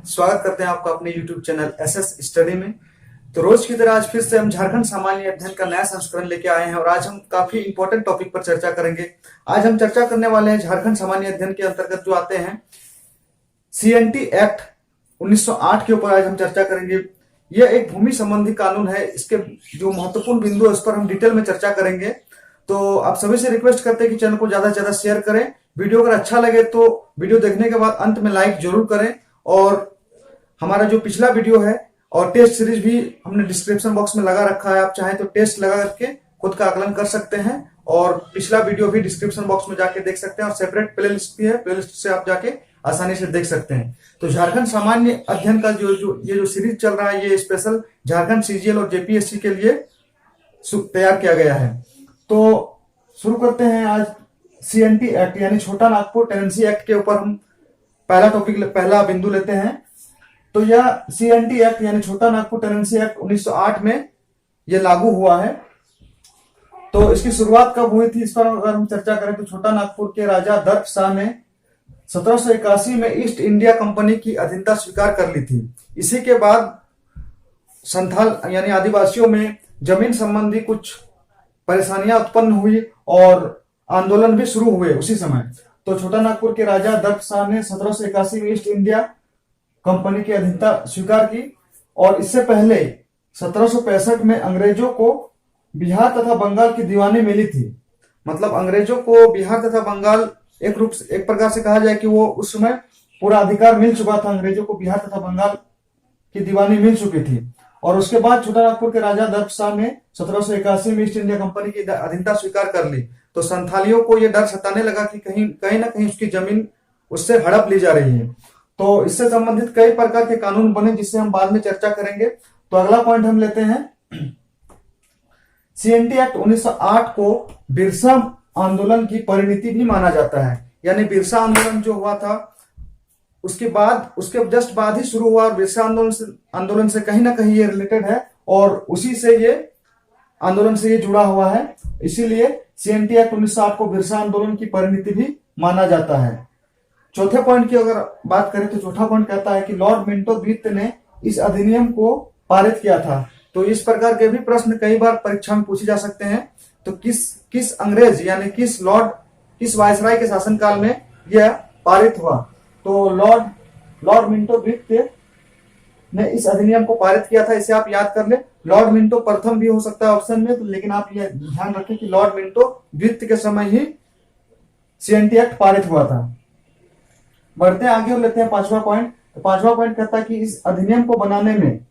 स्वागत करते हैं आपका अपने YouTube चैनल एसएस स्टडी में। तो रोज की तरह आज फिर से हम झारखंड सामान्य अध्ययन का नया संस्करण लेके आए हैं और आज हम काफी इंपॉर्टेंट टॉपिक पर चर्चा करेंगे। आज हम चर्चा करने वाले हैं झारखंड सामान्य अध्ययन के अंतर्गत जो आते हैं सीएनटी एक्ट 1908 के ऊपर आज हम चर्चा करेंगे। यह एक भूमि संबंधी कानून है। इसके जो महत्वपूर्ण बिंदु है उस पर हम डिटेल में चर्चा करेंगे। तो आप सभी से रिक्वेस्ट करते हैं कि चैनल को ज्यादा से ज्यादा शेयर करें। वीडियो अगर अच्छा लगे तो वीडियो देखने के बाद अंत में लाइक जरूर करें। और हमारा जो पिछला वीडियो है और टेस्ट सीरीज भी हमने डिस्क्रिप्शन बॉक्स में लगा रखा है। आप चाहें तो टेस्ट लगा करके खुद का आकलन कर सकते हैं और पिछला वीडियो भी डिस्क्रिप्शन बॉक्स में जाके देख सकते हैं और सेपरेट प्लेलिस्ट भी है, प्लेलिस्ट से आप जाके आसानी से देख सकते हैं। तो झारखंड सामान्य अध्ययन का जो सीरीज चल रहा है ये स्पेशल झारखंड सीजीएल और जेपीएससी के लिए तैयार किया गया है। तो शुरू करते हैं आज सीएनटी एक्ट यानी छोटा नागपुर टेनेंसी एक्ट के ऊपर हम पहला बिंदु लेते हैं। तो यह सीएनटी एक्ट यानी छोटा नागपुर टेनेंसी एक्ट 1908 में यह लागू हुआ है। तो इसकी शुरुआत कब हुई थी इस पर अगर हम चर्चा करें तो छोटा नागपुर के राजा दर्प शाह ने 1781 में ईस्ट इंडिया कंपनी की अधीनता स्वीकार कर ली थी। इसी के बाद संथाल यानी आदिवासियों में जमीन संबंधी कुछ परेशानियां उत्पन्न हुई और आंदोलन भी शुरू हुए उसी समय। तो छोटा नागपुर के राजा दर्प शाह ने 1781 में ईस्ट इंडिया कंपनी की अधीनता स्वीकार की और इससे पहले 1765 में अंग्रेजों को बिहार तथा बंगाल की दीवानी मिली थी। मतलब अंग्रेजों को बिहार तथा बंगाल एक प्रकार से कहा जाए कि वो उस समय पूरा अधिकार मिल चुका था। अंग्रेजों को बिहार तथा बंगाल की दीवानी मिल चुकी थी और उसके बाद छोटा नागपुर के राजा दर्प शाह ने 1781 में ईस्ट इंडिया कंपनी की अधीनता स्वीकार कर ली। तो संथालियों को यह डर सताने लगा कि कहीं ना कहीं उसकी जमीन उससे हड़प ली जा रही है। तो इससे संबंधित कई प्रकार के कानून बने जिससे हम बाद में चर्चा करेंगे। तो अगला पॉइंट हम लेते हैं सीएनटी एक्ट 1908 को बिरसा आंदोलन की परिणति भी माना जाता है। यानी बिरसा आंदोलन जो हुआ था उसके जस्ट बाद ही शुरू हुआ और बिरसा आंदोलन से कहीं ना कहीं ये रिलेटेड है और उसी से ये आंदोलन से ये जुड़ा हुआ है। इसीलिए सीएनटी एक्ट 1908 को बिरसा आंदोलन की परिणति भी माना जाता है। चौथे पॉइंट की अगर बात करें तो चौथा पॉइंट कहता है कि लॉर्ड मिंटो द्वित ने इस अधिनियम को पारित किया था। तो इस प्रकार के भी प्रश्न कई बार परीक्षा में पूछे जा सकते हैं। तो किस अंग्रेज यानी किस वायसराय के शासनकाल में यह पारित हुआ। तो लॉर्ड मिंटो द्वित ने इस अधिनियम को पारित किया था। इसे आप याद कर ले। लॉर्ड मिंटो प्रथम भी हो सकता है ऑप्शन में, तो लेकिन आप यह ध्यान रखें कि लॉर्ड मिंटो द्वित के समय ही सीएनटी एक्ट पारित हुआ था। बढ़ते आगे और लेते हैं पांचवा पॉइंट। तो पांचवा पॉइंट कहता है कि इस अधिनियम को बनाने में,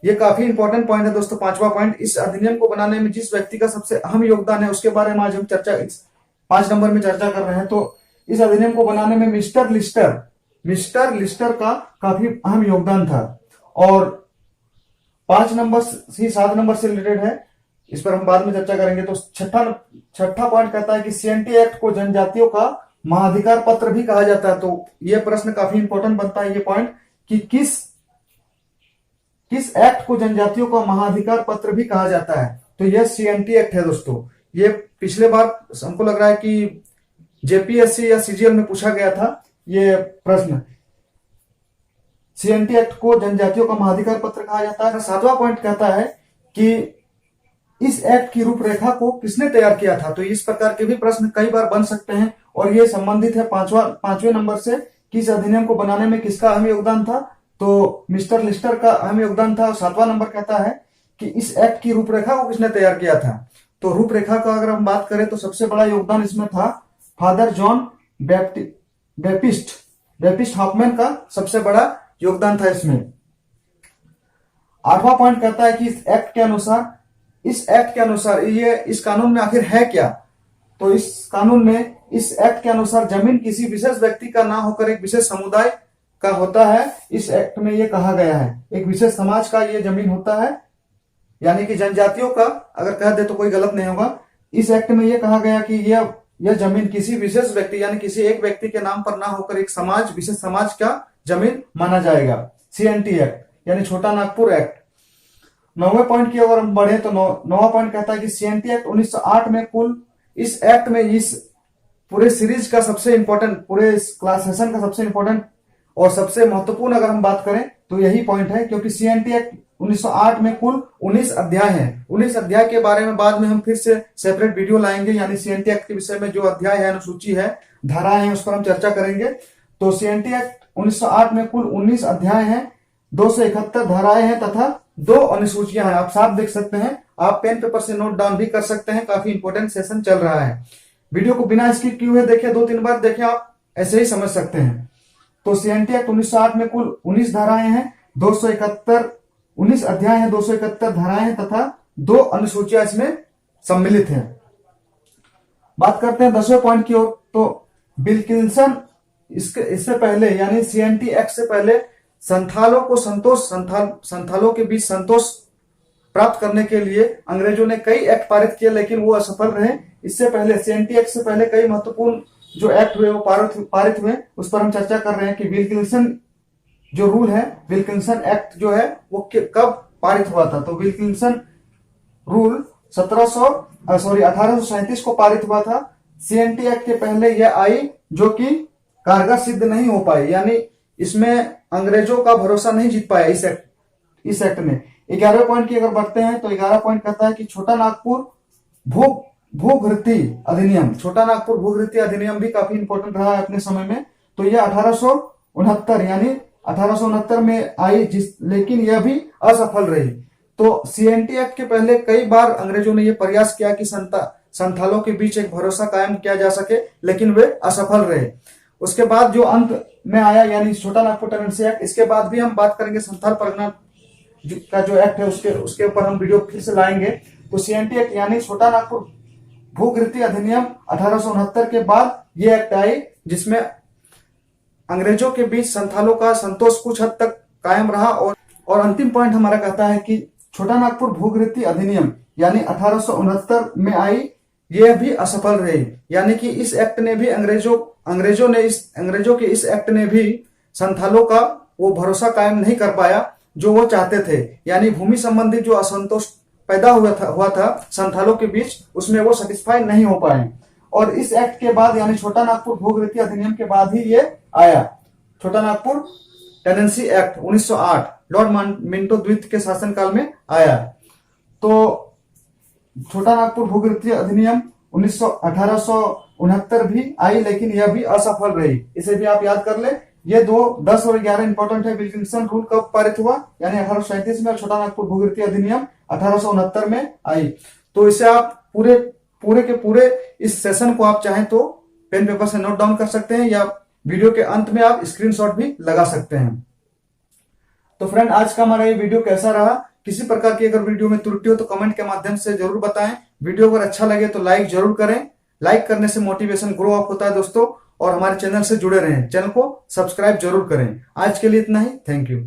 ये काफी इंपॉर्टेंट पॉइंट है दोस्तों। पांचवा पॉइंट, इस अधिनियम को बनाने में जिस व्यक्ति का सबसे अहम योगदान है उसके बारे में आज हम 5 नंबर में चर्चा कर रहे हैं। तो इस अधिनियम को बनाने में मिस्टर लिस्टर का काफी अहम योगदान था और 5 नंबर से 7 नंबर से रिलेटेड है। इस पर हम बाद में चर्चा करेंगे। तो छठा पॉइंट कहता है कि सीएनटी एक्ट को जनजातियों का महाधिकार पत्र भी कहा जाता है। तो यह प्रश्न काफी इंपॉर्टेंट बनता है ये पॉइंट कि किस एक्ट को जनजातियों का महाधिकार पत्र भी कहा जाता है। तो यह सीएनटी एक्ट है दोस्तों। ये पिछले बार हमको लग रहा है कि जेपीएससी या सीजीएल में पूछा गया था ये प्रश्न। सीएनटी एक्ट को जनजातियों का महाधिकार पत्र कहा जाता है। 7वां पॉइंट कहता है कि इस एक्ट की रूपरेखा को किसने तैयार किया था। तो इस प्रकार के भी प्रश्न कई बार बन सकते हैं और ये संबंधित है 5वें नंबर से कि इस अधिनियम को बनाने में किसका अहम योगदान था। तो मिस्टर लिस्टर का अहम योगदान था। और 7वां नंबर कहता है कि इस एक्ट की रूपरेखा को किसने तैयार किया था। तो रूपरेखा का अगर हम बात करें तो सबसे बड़ा योगदान इसमें था फादर जॉन बैप्टिस्ट हॉफमैन का सबसे बड़ा योगदान था इसमें। 8वां पॉइंट कहता है कि इस एक्ट के अनुसार ये इस कानून में आखिर है क्या। तो इस कानून में इस एक्ट के अनुसार जमीन किसी विशेष व्यक्ति का ना होकर एक विशेष समुदाय का होता है। इस एक्ट में ये कहा गया है एक विशेष समाज का ये जमीन होता है, यानी कि जनजातियों का अगर कह दे तो कोई गलत नहीं होगा। इस एक्ट में ये कहा गया कि यह जमीन किसी विशेष व्यक्ति यानी किसी एक व्यक्ति के नाम पर ना होकर एक विशेष समाज का जमीन माना जाएगा। सीएनटी एक्ट यानी छोटा नागपुर एक्ट। 9वें पॉइंट की अगर हम बढ़े तो 9वां पॉइंट कहता है कि सीएनटी एक्ट 1908 में कुल इस एक्ट में इस पूरे सीरीज का सबसे इंपॉर्टेंट, पूरे क्लास सेशन का सबसे इंपॉर्टेंट और सबसे महत्वपूर्ण अगर हम बात करें तो यही पॉइंट है, क्योंकि सीएनटी एक्ट 1908 में कुल 19 अध्याय हैं। 19 अध्याय के बारे में बाद में हम फिर से सेपरेट वीडियो लाएंगे, यानी सीएनटी एक्ट के विषय में जो अध्याय है, अनुसूची है, धाराएं हैं, उस पर हम चर्चा करेंगे। तो सीएनटी एक्ट 1908 में कुल 19 अध्याय हैं, 271 धाराएं हैं तथा 2 अनुसूचियां हैं। आप साफ देख सकते हैं, आप पेन पेपर से नोट डाउन भी कर सकते हैं। काफी इंपॉर्टेंट सेशन चल रहा है। वीडियो को बिना स्किप किए हुए देखें, 2-3 बार देखें, आप ऐसे ही समझ सकते हैं। तो सीएनटी एक्ट 1908 में कुल 19 धाराएं हैं, 19 अध्याय हैं, 271 धाराएं हैं तथा 2 अनुसूचियां इसमें सम्मिलित हैं। बात करते हैं 10वें पॉइंट की ओर। तो विल्किंसन इससे पहले, यानी सीएनटी एक्ट से पहले संथालों को संथालों के बीच संतोष प्राप्त करने के लिए अंग्रेजों ने कई एक्ट पारित किए, लेकिन वो असफल रहे। इससे पहले सीएनटी एक्ट से पहले कई महत्वपूर्ण जो एक्ट हुए वो पारित हुए, उस पर हम चर्चा कर रहे हैं कि विल्किंसन जो रूल है, विल्किंसन एक्ट जो है वो कब पारित हुआ था। तो विल्किंसन रूल 1837 को पारित हुआ था। सीएनटी एक्ट के पहले यह आई, जो कि कारगर सिद्ध नहीं हो पाई, यानी इसमें अंग्रेजों का भरोसा नहीं जीत पाया इस एक्ट में। 11वें पॉइंट की अगर बढ़ते हैं तो 11 पॉइंट कहता है कि छोटा नागपुर भूघृती अधिनियम। छोटा नागपुर भूघृती अधिनियम भी काफी इंपॉर्टेंट रहा है अपने समय में। तो यह 1869 यानी 1869 में आई, लेकिन यह भी असफल रही। तो सीएनटी एक्ट के पहले कई बार अंग्रेजों ने यह प्रयास किया कि संथालों के बीच एक भरोसा कायम किया जा सके, लेकिन वे असफल रहे। उसके बाद जो अंत में आया, यानी छोटा नागपुर टेनेंसी एक्ट, इसके बाद भी हम बात करेंगे संथाल परगना का जो एक्ट है उसके ऊपर हम वीडियो फिर से लाएंगे। तो सीएनटी एक्ट यानी छोटा नागपुर भूघृती अधिनियम 1869 के बाद ये एक्ट आई, जिसमें अंग्रेजों के बीच संथालों का संतोष कुछ हद तक कायम रहा। और अंतिम पॉइंट हमारा कहता है कि छोटा नागपुर भूघृती अधिनियम यानी 1869 में आई, यह भी असफल रही। यानी कि इस एक्ट ने भी अंग्रेजों के इस एक्ट ने भी संथालों का वो भरोसा कायम नहीं कर पाया जो वो चाहते थे। यानी भूमि संबंधी जो असंतोष पैदा हुआ था संथालों के बीच, उसमें वो सेटिस्फाई नहीं हो पाए। और इस एक्ट के बाद, यानी छोटा नागपुर भूघृती अधिनियम के बाद ही ये आया, छोटा Nagpur tenancy act 1908 Lord Minto द्वितीय के शासनकाल में आया। तो छोटा नागपुर भूघृती अधिनियम 1869 भी आई, लेकिन यह भी असफल रही। इसे भी आप याद कर ले। ये 10 और 11 इंपॉर्टेंट है। विल्किंसन रूल कब पारित हुआ, यानी 1837 में, और छोटा नागपुर भूघृती अधिनियम 1869 में आई। तो इसे आप पूरे के पूरे इस सेशन को आप चाहें तो पेन पेपर से नोट डाउन कर सकते हैं, या वीडियो के अंत में आप स्क्रीनशॉट भी लगा सकते हैं। तो फ्रेंड, आज का हमारा ये वीडियो कैसा रहा? किसी प्रकार की अगर वीडियो में त्रुटि हो तो कमेंट के माध्यम से जरूर बताएं। वीडियो अगर अच्छा लगे तो लाइक जरूर करें। लाइक करने से मोटिवेशन ग्रो अप होता है दोस्तों। और हमारे चैनल से जुड़े रहें, चैनल को सब्सक्राइब जरूर करें। आज के लिए इतना ही। Thank you.